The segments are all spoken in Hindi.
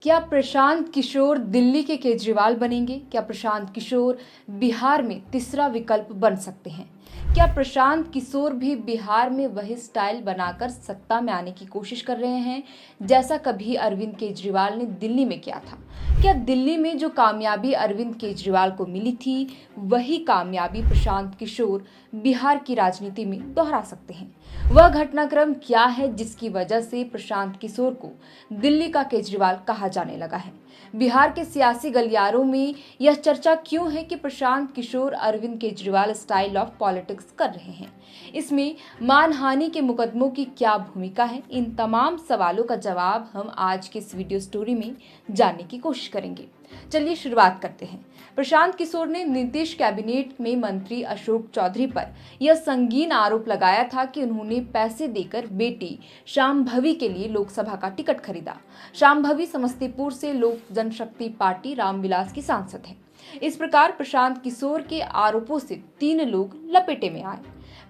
क्या प्रशांत किशोर दिल्ली के केजरीवाल बनेंगे? क्या प्रशांत किशोर बिहार में तीसरा विकल्प बन सकते हैं? क्या प्रशांत किशोर भी बिहार में वही स्टाइल बनाकर सत्ता में आने की कोशिश कर रहे हैं जैसा कभी अरविंद केजरीवाल ने दिल्ली में किया था? क्या दिल्ली में जो कामयाबी अरविंद केजरीवाल को मिली थी वही कामयाबी प्रशांत किशोर बिहार की राजनीति में दोहरा सकते हैं? वह घटनाक्रम क्या है जिसकी वजह से प्रशांत किशोर को दिल्ली का केजरीवाल कहा जाने लगा है? बिहार के सियासी गलियारों में यह चर्चा क्यों है कि Prashant Kishor Arvind Kejriwal style of politics कर रहे हैं? इसमें मानहानि के मुकदमों की क्या भूमिका है? इन तमाम सवालों का जवाब हम आज के इस वीडियो स्टोरी में जानने की कोशिश करेंगे। चलिए शुरुआत करते हैं। प्रशांत किशोर ने नीतीश कैबिनेट में मंत्री अशोक चौधरी पर यह संगीन आरोप लगाया था कि उन्होंने पैसे देकर बेटी शांभवी के लिए लोकसभा का टिकट खरीदा। शांभवी समस्तीपुर से लोक जनशक्ति पार्टी रामविलास की सांसद है। इस प्रकार प्रशांत किशोर के आरोपों से 3 लोग लपेटे में आए।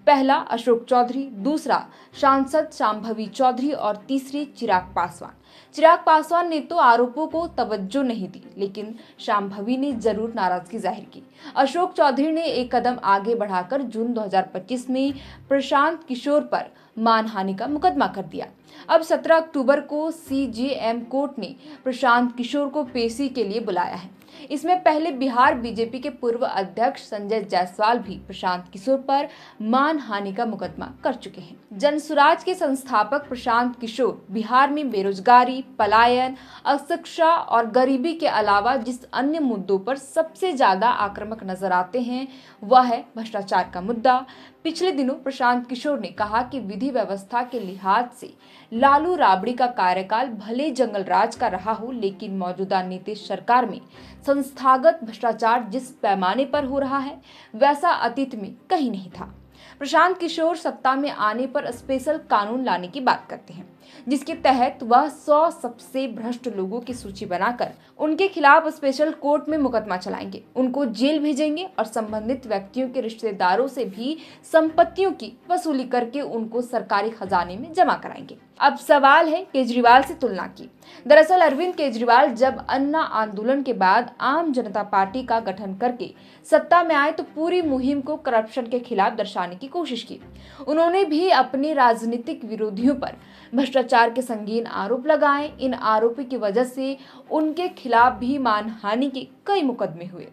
पहला अशोक चौधरी, दूसरा सांसद शांभवी चौधरी और तीसरी चिराग पासवान। चिराग पासवान ने तो आरोपों को तवज्जो नहीं दी, लेकिन शांभवी ने जरूर नाराजगी जाहिर की। अशोक चौधरी ने एक कदम आगे बढ़ाकर जून 2025 में प्रशांत किशोर पर मानहानि का मुकदमा कर दिया। अब 17 अक्टूबर को सीजेएम कोर्ट ने प्रशांत किशोर को पेशी के लिए बुलाया है। इसमें पहले बिहार बीजेपी के पूर्व अध्यक्ष संजय जायसवाल भी प्रशांत किशोर पर मानहानि का मुकदमा कर चुके हैं। जनसुराज के संस्थापक प्रशांत किशोर बिहार में बेरोजगारी, पलायन, अशिक्षा और गरीबी के अलावा जिस अन्य मुद्दों पर सबसे ज्यादा आक्रामक नजर आते हैं वह है भ्रष्टाचार का मुद्दा। पिछले दिनों प्रशांत किशोर ने कहा कि विधि व्यवस्था के लिहाज से लालू राबड़ी का कार्यकाल भले जंगल राज का रहा हो, लेकिन मौजूदा नीतीश सरकार में संस्थागत भ्रष्टाचार जिस पैमाने पर हो रहा है वैसा अतीत में कहीं नहीं था। प्रशांत किशोर सत्ता में आने पर स्पेशल कानून लाने की बात करते हैं, जिसके तहत वह 100 सबसे भ्रष्ट लोगों की सूची बनाकर उनके खिलाफ स्पेशल कोर्ट में मुकदमा चलाएंगे, उनको जेल भेजेंगे और संबंधित व्यक्तियों के रिश्तेदारों से भी संपत्तियों की वसूली करके उनको सरकारी खजाने में जमा कराएंगे। अब सवाल है केजरीवाल से तुलना की। दरअसल अरविंद केजरीवाल जब अन्ना आंदोलन के बाद आम जनता पार्टी का गठन करके सत्ता में आए तो पूरी मुहिम को करप्शन के खिलाफ दर्शाने की कोशिश की। उन्होंने भी अपने राजनीतिक विरोधियों पर भ्रष्टाचार के संगीन आरोप लगाए। इन आरोपों की वजह से उनके खिलाफ भी मानहानि के कई मुकदमे हुए।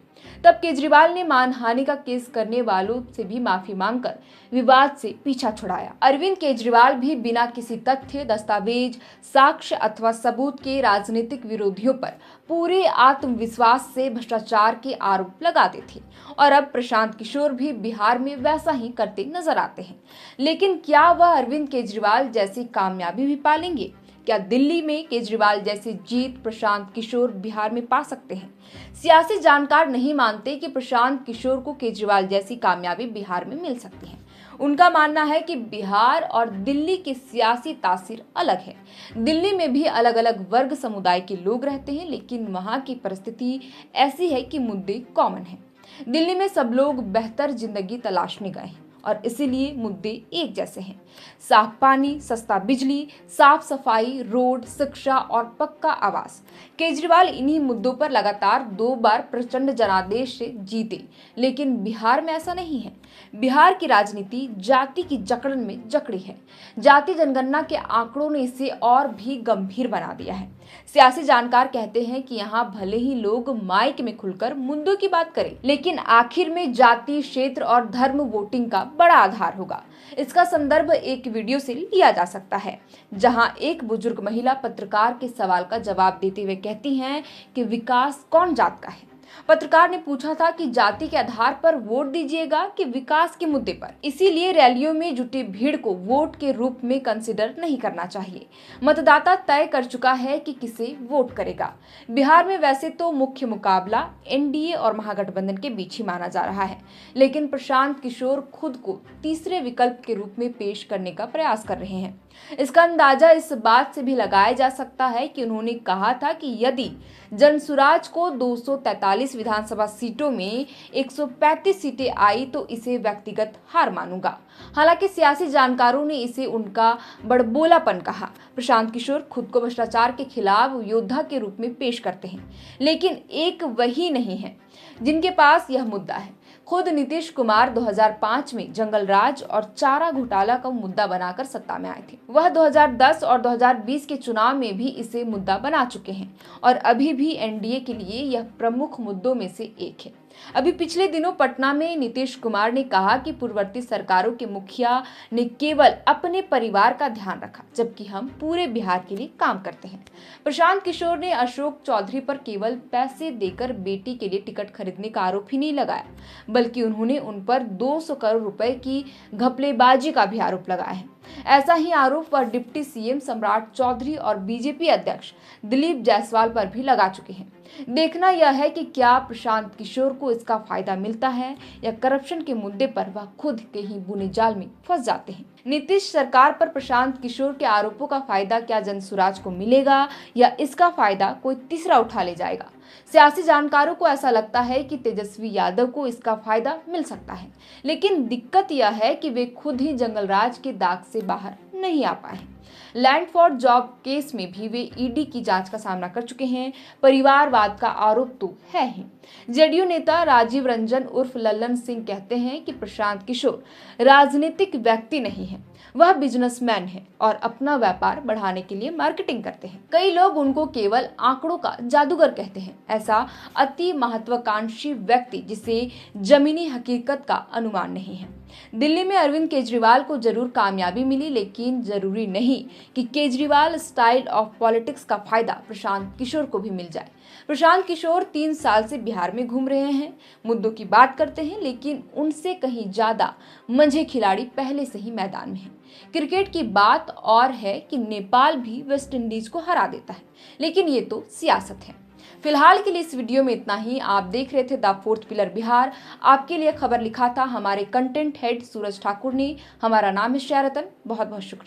तब केजरीवाल ने मानहानि का केस करने वालों से भी माफी मांगकर विवाद से पीछा छुड़ाया। अरविंद केजरीवाल भी बिना किसी तथ्य, दस्तावेज, साक्ष्य अथवा सबूत के राजनीतिक विरोधियों पर पूरे आत्मविश्वास से भ्रष्टाचार के आरोप लगाते थे और अब प्रशांत किशोर भी बिहार में वैसा ही करते नजर आते हैं। लेकिन क्या वह अरविंद केजरीवाल जैसी कामयाबी भी पालेंगे? क्या दिल्ली में केजरीवाल जैसी जीत प्रशांत किशोर बिहार में पा सकते हैं? सियासी जानकार नहीं मानते कि प्रशांत किशोर को केजरीवाल जैसी कामयाबी बिहार में मिल सकती है। उनका मानना है कि बिहार और दिल्ली की सियासी तासीर अलग है। दिल्ली में भी अलग अलग वर्ग समुदाय के लोग रहते हैं, लेकिन वहां की परिस्थिति ऐसी है कि मुद्दे कॉमन हैं। दिल्ली में सब लोग बेहतर जिंदगी तलाशने गए हैं और इसीलिए मुद्दे एक जैसे हैं। साफ पानी, सस्ता बिजली, साफ सफाई, रोड, शिक्षा और पक्का आवास। केजरीवाल इन्हीं मुद्दों पर लगातार 2 बार प्रचंड जनादेश से जीते, लेकिन बिहार में ऐसा नहीं है। बिहार की राजनीति जाति की जकड़न में जकड़ी है। जाति जनगणना के आंकड़ों ने इसे और भी गंभीर बना दिया है। सियासी जानकार कहते हैं कि यहाँ भले ही लोग माइक में खुलकर मुद्दों की बात करें, लेकिन आखिर में जाति, क्षेत्र और धर्म वोटिंग का बड़ा आधार होगा। इसका संदर्भ एक वीडियो से लिया जा सकता है, जहां एक बुजुर्ग महिला पत्रकार के सवाल का जवाब देते हुए कहती हैं कि विकास कौन जात का है। पत्रकार ने पूछा था कि जाति के आधार पर वोट दीजिएगा कि विकास के मुद्दे पर। इसीलिए रैलियों में जुटी भीड़ को वोट के रूप में कंसीडर नहीं करना चाहिए। मतदाता तय कर चुका है कि किसे वोट करेगा। बिहार में वैसे तो मुख्य मुकाबला एनडीए और महागठबंधन के बीच ही माना जा रहा है, लेकिन प्रशांत किशोर खुद को तीसरे विकल्प के रूप में पेश करने का प्रयास कर रहे हैं। इसका अंदाजा इस बात से भी लगाया जा सकता है कि उन्होंने कहा था कि यदि जनसुराज को 243 विधानसभा सीटों में 135 सीटें आई तो इसे व्यक्तिगत हार मानूंगा। हालांकि सियासी जानकारों ने इसे उनका बड़बोलापन कहा। प्रशांत किशोर खुद को भ्रष्टाचार के खिलाफ योद्धा के रूप में पेश करते हैं, लेकिन एक वही नहीं है जिनके पास यह मुद्दा है। खुद नीतीश कुमार 2005 में जंगल राज और चारा घोटाला का मुद्दा बनाकर सत्ता में आए थे। वह 2010 और 2020 के चुनाव में भी इसे मुद्दा बना चुके हैं और अभी भी एनडीए के लिए यह प्रमुख मुद्दों में से एक है। अभी पिछले दिनों पटना में नीतीश कुमार ने कहा कि पूर्ववर्ती सरकारों के मुखिया ने केवल अपने परिवार का ध्यान रखा, जबकि हम पूरे बिहार के लिए काम करते हैं। प्रशांत किशोर ने अशोक चौधरी पर केवल पैसे देकर बेटी के लिए टिकट खरीदने का आरोप ही नहीं लगाया, बल्कि उन्होंने उन पर 200 करोड़ रुपए की घपलेबाजी का भी आरोप लगाया है। ऐसा ही आरोप वह डिप्टी सीएम सम्राट चौधरी और बीजेपी अध्यक्ष दिलीप जायसवाल पर भी लगा चुके हैं। देखना यह है कि क्या प्रशांत किशोर को इसका फायदा मिलता है या करप्शन के मुद्दे पर वह खुद के ही बुने जाल में फंस जाते हैं। नीतीश सरकार पर प्रशांत किशोर के आरोपों का फायदा क्या जनसुराज को मिलेगा या इसका फायदा कोई तीसरा उठा ले जाएगा। सियासी जानकारों को ऐसा लगता है कि तेजस्वी यादव को इसका फायदा मिल सकता है, लेकिन दिक्कत यह है कि वे खुद ही जंगलराज के दाग से बाहर नहीं आ पाए। लैंड फॉर जॉब केस में भी वे ईडी की जांच का सामना कर चुके हैं। परिवारवाद का आरोप तो है ही। जेडीयू नेता राजीव रंजन उर्फ लल्लन सिंह कहते हैं कि प्रशांत किशोर राजनीतिक व्यक्ति नहीं है, वह बिजनेसमैन है और अपना व्यापार बढ़ाने के लिए मार्केटिंग करते हैं। कई लोग उनको केवल आंकड़ों का जादूगर कहते हैं, ऐसा अति महत्वाकांक्षी व्यक्ति जिसे जमीनी हकीकत का अनुमान नहीं है। दिल्ली में अरविंद केजरीवाल को जरूर कामयाबी मिली, लेकिन जरूरी नहीं कि केजरीवाल स्टाइल ऑफ पॉलिटिक्स का फायदा प्रशांत किशोर को भी मिल जाए। प्रशांत किशोर 3 साल से बिहार में घूम रहे हैं, मुद्दों की बात करते हैं, लेकिन उनसे कहीं ज्यादा मंझे खिलाड़ी पहले से ही मैदान में हैं। क्रिकेट की बात और है कि नेपाल भी वेस्ट इंडीज को हरा देता है, लेकिन ये तो सियासत है। फिलहाल के लिए इस वीडियो में इतना ही। आप देख रहे थे द फोर्थ पिलर बिहार। आपके लिए खबर लिखा था हमारे कंटेंट हेड सूरज ठाकुर ने। हमारा नाम है शेरतन। बहुत बहुत शुक्रिया।